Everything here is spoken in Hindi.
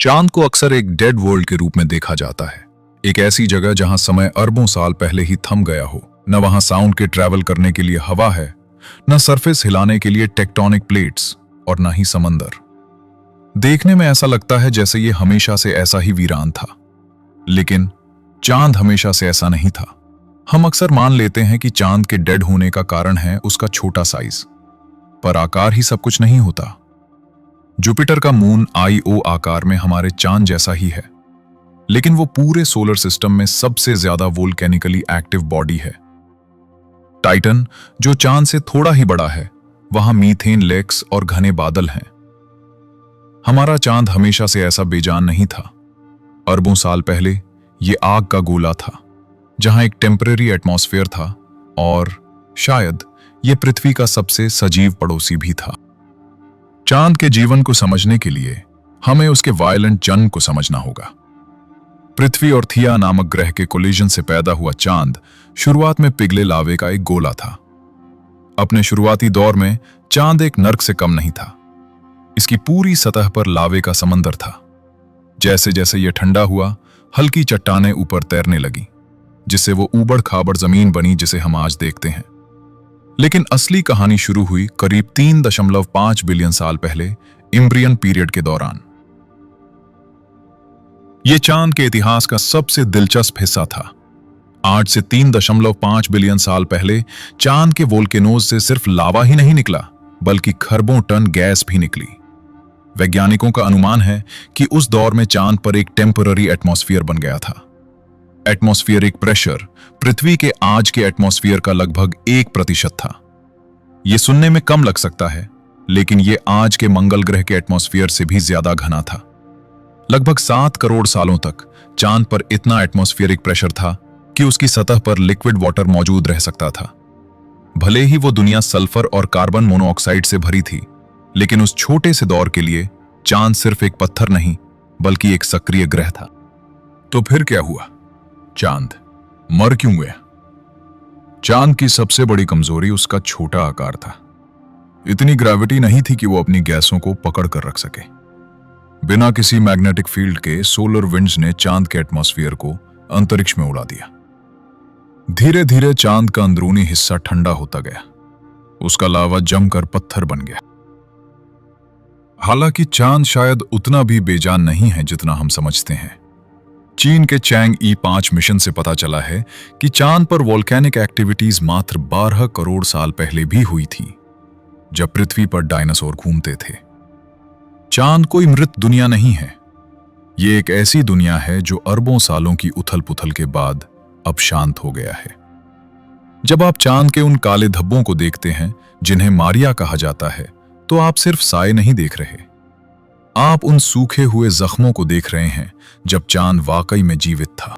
चांद को अक्सर एक डेड वर्ल्ड के रूप में देखा जाता है। एक ऐसी जगह जहां समय अरबों साल पहले ही थम गया हो। न वहां साउंड के ट्रैवल करने के लिए हवा है, न सरफेस हिलाने के लिए टेक्टोनिक प्लेट्स, और न ही समंदर। देखने में ऐसा लगता है जैसे ये हमेशा से ऐसा ही वीरान था। लेकिन चांद हमेशा से ऐसा नहीं था। हम अक्सर मान लेते हैं कि चांद के डेड होने का कारण है उसका छोटा साइज, पर आकार ही सब कुछ नहीं होता। जुपिटर का मून Io आकार में हमारे चांद जैसा ही है, लेकिन वो पूरे सोलर सिस्टम में सबसे ज्यादा वोल्केनिकली एक्टिव बॉडी है। टाइटन, जो चांद से थोड़ा ही बड़ा है, वहां मीथेन लेक्स और घने बादल हैं। हमारा चांद हमेशा से ऐसा बेजान नहीं था। अरबों साल पहले ये आग का गोला था, जहां एक टेम्परेरी एटमॉस्फेयर था, और शायद ये पृथ्वी का सबसे सजीव पड़ोसी भी था। चांद के जीवन को समझने के लिए हमें उसके वायलेंट जन्म को समझना होगा। पृथ्वी और थिया नामक ग्रह के कोलिजन से पैदा हुआ चांद शुरुआत में पिघले लावे का एक गोला था। अपने शुरुआती दौर में चांद एक नर्क से कम नहीं था। इसकी पूरी सतह पर लावे का समंदर था। जैसे जैसे यह ठंडा हुआ, हल्की चट्टानें ऊपर तैरने लगी, जिससे वो ऊबड़ खाबड़ जमीन बनी जिसे हम आज देखते हैं। लेकिन असली कहानी शुरू हुई करीब 3.5 बिलियन साल पहले, इम्ब्रियन पीरियड के दौरान। यह चांद के इतिहास का सबसे दिलचस्प हिस्सा था। आज से 3.5 बिलियन साल पहले चांद के वोल्केनोज से सिर्फ लावा ही नहीं निकला, बल्कि खरबों टन गैस भी निकली। वैज्ञानिकों का अनुमान है कि उस दौर में चांद पर एक टेम्पररी एटमॉस्फेयर बन गया था। एटमॉस्फेरिक प्रेशर पृथ्वी के आज के एटमॉस्फेयर का लगभग 1% था। यह सुनने में कम लग सकता है, लेकिन यह आज के मंगल ग्रह के एटमॉस्फेयर से भी ज्यादा घना था। लगभग 7 करोड़ सालों तक चांद पर इतना एटमॉस्फेरिक प्रेशर था कि उसकी सतह पर लिक्विड वाटर मौजूद रह सकता था। भले ही वो दुनिया सल्फर और कार्बन मोनोऑक्साइड से भरी थी, लेकिन उस छोटे से दौर के लिए चांद सिर्फ एक पत्थर नहीं, बल्कि एक सक्रिय ग्रह था। तो फिर क्या हुआ? चांद मर क्यों गया? चांद की सबसे बड़ी कमजोरी उसका छोटा आकार था। इतनी ग्रेविटी नहीं थी कि वो अपनी गैसों को पकड़ कर रख सके। बिना किसी मैग्नेटिक फील्ड के सोलर विंड्स ने चांद के एटमॉस्फेयर को अंतरिक्ष में उड़ा दिया। धीरे धीरे चांद का अंदरूनी हिस्सा ठंडा होता गया। उसका लावा जमकर पत्थर बन गया। हालांकि चांद शायद उतना भी बेजान नहीं है जितना हम समझते हैं। चीन के चैंग E5 मिशन से पता चला है कि चांद पर वोल्केनिक एक्टिविटीज मात्र 12 करोड़ साल पहले भी हुई थी, जब पृथ्वी पर डायनासोर घूमते थे। चांद कोई मृत दुनिया नहीं है। ये एक ऐसी दुनिया है जो अरबों सालों की उथल पुथल के बाद अब शांत हो गया है। जब आप चांद के उन काले धब्बों को देखते हैं जिन्हें मारिया कहा जाता है, तो आप सिर्फ साए नहीं देख रहे, आप उन सूखे हुए जख्मों को देख रहे हैं जब चांद वाकई में जीवित था।